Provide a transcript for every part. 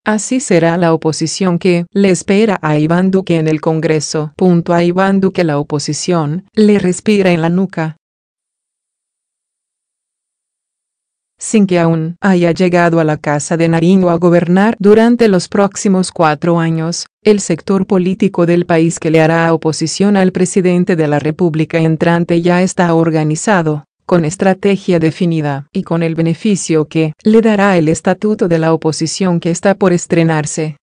Así será la oposición que le espera a Iván Duque en el Congreso. A Iván Duque la oposición le respira en la nuca. Sin que aún haya llegado a la Casa de Nariño a gobernar durante los próximos 4 años, el sector político del país que le hará oposición al presidente de la República entrante ya está organizado, con estrategia definida y con el beneficio que le dará el estatuto de la oposición que está por estrenarse.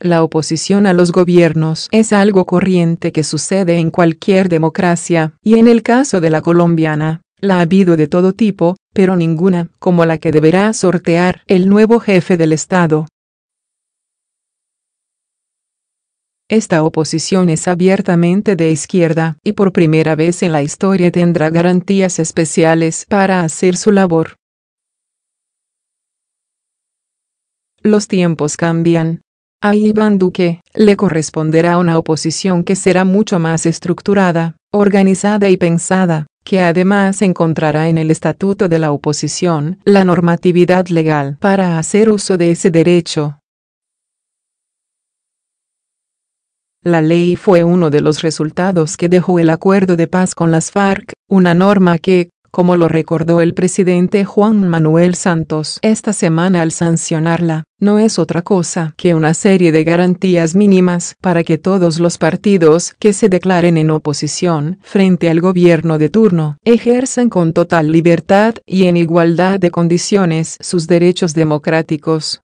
La oposición a los gobiernos es algo corriente que sucede en cualquier democracia, y en el caso de la colombiana, la ha habido de todo tipo, pero ninguna como la que deberá sortear el nuevo jefe del Estado. Esta oposición es abiertamente de izquierda y por primera vez en la historia tendrá garantías especiales para hacer su labor. Los tiempos cambian. A Iván Duque le corresponderá una oposición que será mucho más estructurada, organizada y pensada, que además encontrará en el estatuto de la oposición la normatividad legal para hacer uso de ese derecho. La ley fue uno de los resultados que dejó el acuerdo de paz con las FARC, una norma que, como lo recordó el presidente Juan Manuel Santos esta semana al sancionarla, no es otra cosa que una serie de garantías mínimas para que todos los partidos que se declaren en oposición frente al gobierno de turno ejerzan con total libertad y en igualdad de condiciones sus derechos democráticos.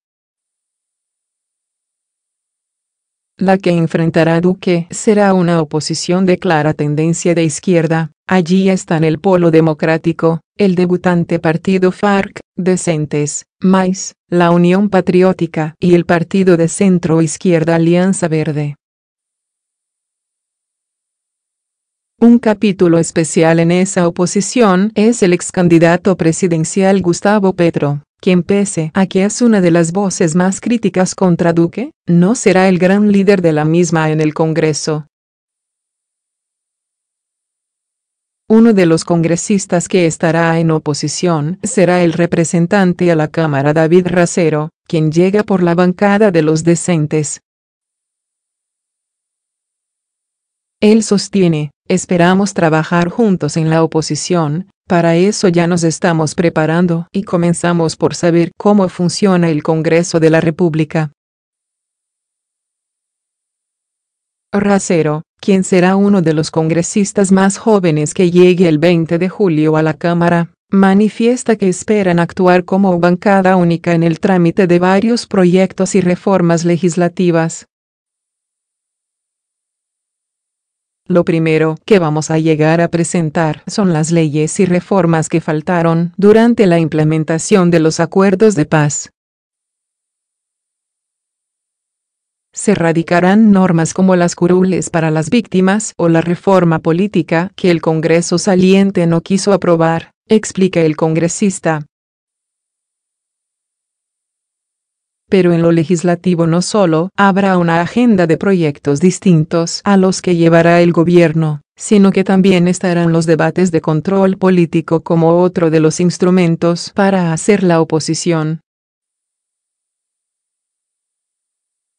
La que enfrentará Duque será una oposición de clara tendencia de izquierda. Allí están el Polo Democrático, el debutante partido FARC, Decentes, MAIS, la Unión Patriótica y el partido de centro-izquierda Alianza Verde. Un capítulo especial en esa oposición es el excandidato presidencial Gustavo Petro, quien pese a que es una de las voces más críticas contra Duque, no será el gran líder de la misma en el Congreso. Uno de los congresistas que estará en oposición será el representante a la Cámara David Racero, quien llega por la bancada de los Decentes. Él sostiene: esperamos trabajar juntos en la oposición, para eso ya nos estamos preparando y comenzamos por saber cómo funciona el Congreso de la República. Racero, quien será uno de los congresistas más jóvenes que llegue el 20 de julio a la Cámara, manifiesta que esperan actuar como bancada única en el trámite de varios proyectos y reformas legislativas. Lo primero que vamos a llegar a presentar son las leyes y reformas que faltaron durante la implementación de los acuerdos de paz. Se radicarán normas como las curules para las víctimas o la reforma política que el Congreso saliente no quiso aprobar, explica el congresista. Pero en lo legislativo no solo habrá una agenda de proyectos distintos a los que llevará el gobierno, sino que también estarán los debates de control político como otro de los instrumentos para hacer la oposición.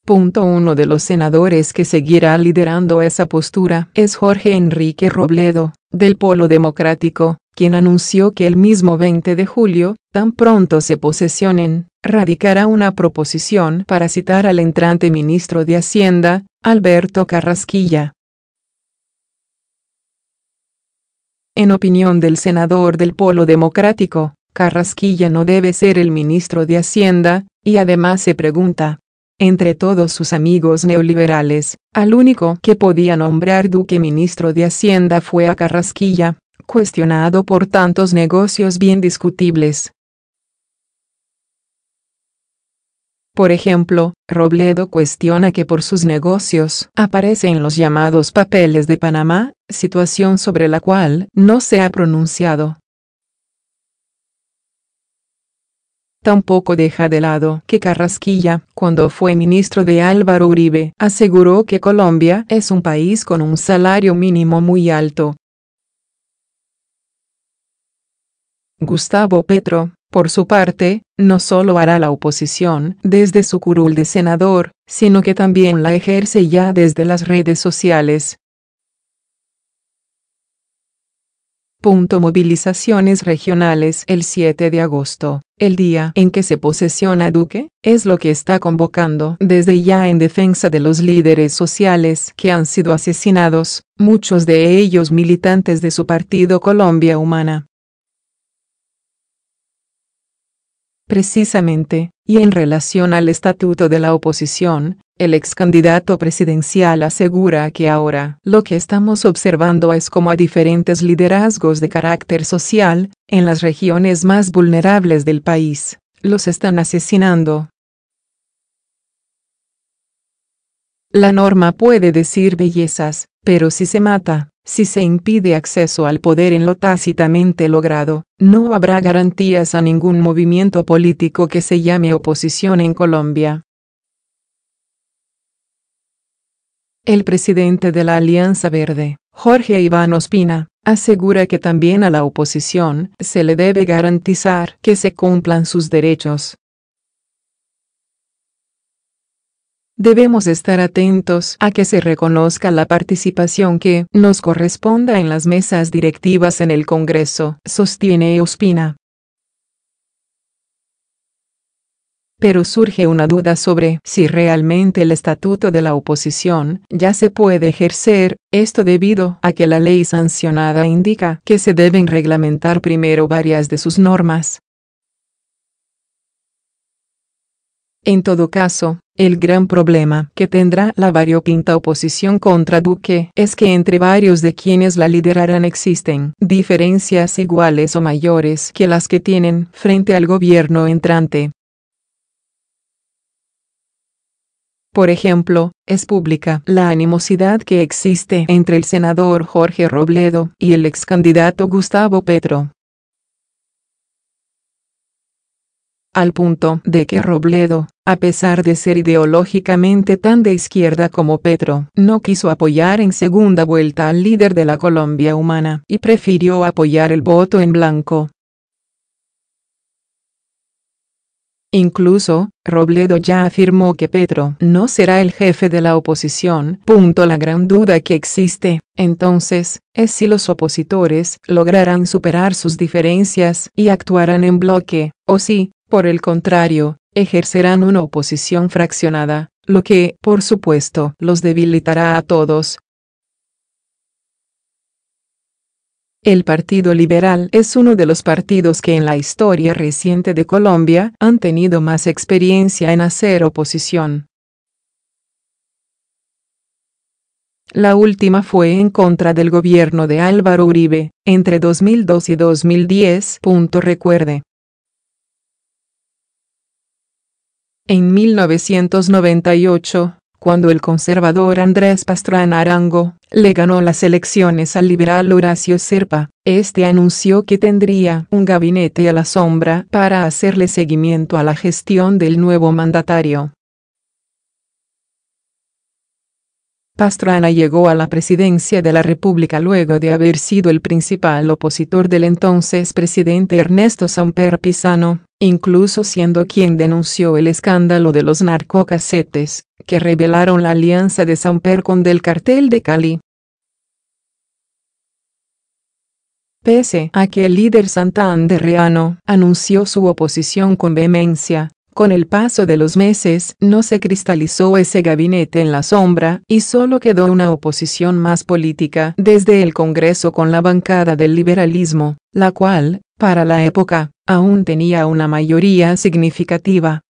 Uno de los senadores que seguirá liderando esa postura es Jorge Enrique Robledo, del Polo Democrático, quien anunció que el mismo 20 de julio, tan pronto se posesionen, radicará una proposición para citar al entrante ministro de Hacienda, Alberto Carrasquilla. En opinión del senador del Polo Democrático, Carrasquilla no debe ser el ministro de Hacienda, y además se pregunta: entre todos sus amigos neoliberales, al único que podía nombrar Duque ministro de Hacienda fue a Carrasquilla, cuestionado por tantos negocios bien discutibles. Por ejemplo, Robledo cuestiona que por sus negocios aparece en los llamados papeles de Panamá, situación sobre la cual no se ha pronunciado. Tampoco deja de lado que Carrasquilla, cuando fue ministro de Álvaro Uribe, aseguró que Colombia es un país con un salario mínimo muy alto. Gustavo Petro, por su parte, no solo hará la oposición desde su curul de senador, sino que también la ejerce ya desde las redes sociales. Movilizaciones regionales el 7 de agosto, el día en que se posesiona Duque, es lo que está convocando desde ya en defensa de los líderes sociales que han sido asesinados, muchos de ellos militantes de su partido Colombia Humana. Precisamente, y en relación al estatuto de la oposición, el ex candidato presidencial asegura que ahora lo que estamos observando es como a diferentes liderazgos de carácter social, en las regiones más vulnerables del país, los están asesinando. La norma puede decir bellezas, pero si se mata, si se impide acceso al poder en lo tácitamente logrado, no habrá garantías a ningún movimiento político que se llame oposición en Colombia. El presidente de la Alianza Verde, Jorge Iván Ospina, asegura que también a la oposición se le debe garantizar que se cumplan sus derechos. Debemos estar atentos a que se reconozca la participación que nos corresponda en las mesas directivas en el Congreso, sostiene Ospina. Pero surge una duda sobre si realmente el estatuto de la oposición ya se puede ejercer, esto debido a que la ley sancionada indica que se deben reglamentar primero varias de sus normas. En todo caso, el gran problema que tendrá la variopinta oposición contra Duque es que entre varios de quienes la liderarán existen diferencias iguales o mayores que las que tienen frente al gobierno entrante. Por ejemplo, es pública la animosidad que existe entre el senador Jorge Robledo y el ex candidato Gustavo Petro. Al punto de que Robledo, a pesar de ser ideológicamente tan de izquierda como Petro, no quiso apoyar en segunda vuelta al líder de la Colombia Humana y prefirió apoyar el voto en blanco. Incluso, Robledo ya afirmó que Petro no será el jefe de la oposición. La gran duda que existe, entonces, es si los opositores lograrán superar sus diferencias y actuarán en bloque, o si, por el contrario, ejercerán una oposición fraccionada, lo que, por supuesto, los debilitará a todos. El Partido Liberal es uno de los partidos que en la historia reciente de Colombia han tenido más experiencia en hacer oposición. La última fue en contra del gobierno de Álvaro Uribe, entre 2002 y 2010. Recuerde. En 1998, cuando el conservador Andrés Pastrana Arango le ganó las elecciones al liberal Horacio Serpa, este anunció que tendría un gabinete a la sombra para hacerle seguimiento a la gestión del nuevo mandatario. Pastrana llegó a la presidencia de la República luego de haber sido el principal opositor del entonces presidente Ernesto Samper Pizano, incluso siendo quien denunció el escándalo de los narcocasetes, que revelaron la alianza de Samper con del Cartel de Cali. Pese a que el líder santanderreano anunció su oposición con vehemencia, con el paso de los meses no se cristalizó ese gabinete en la sombra y solo quedó una oposición más política desde el Congreso con la bancada del liberalismo, la cual, para la época, aún tenía una mayoría significativa.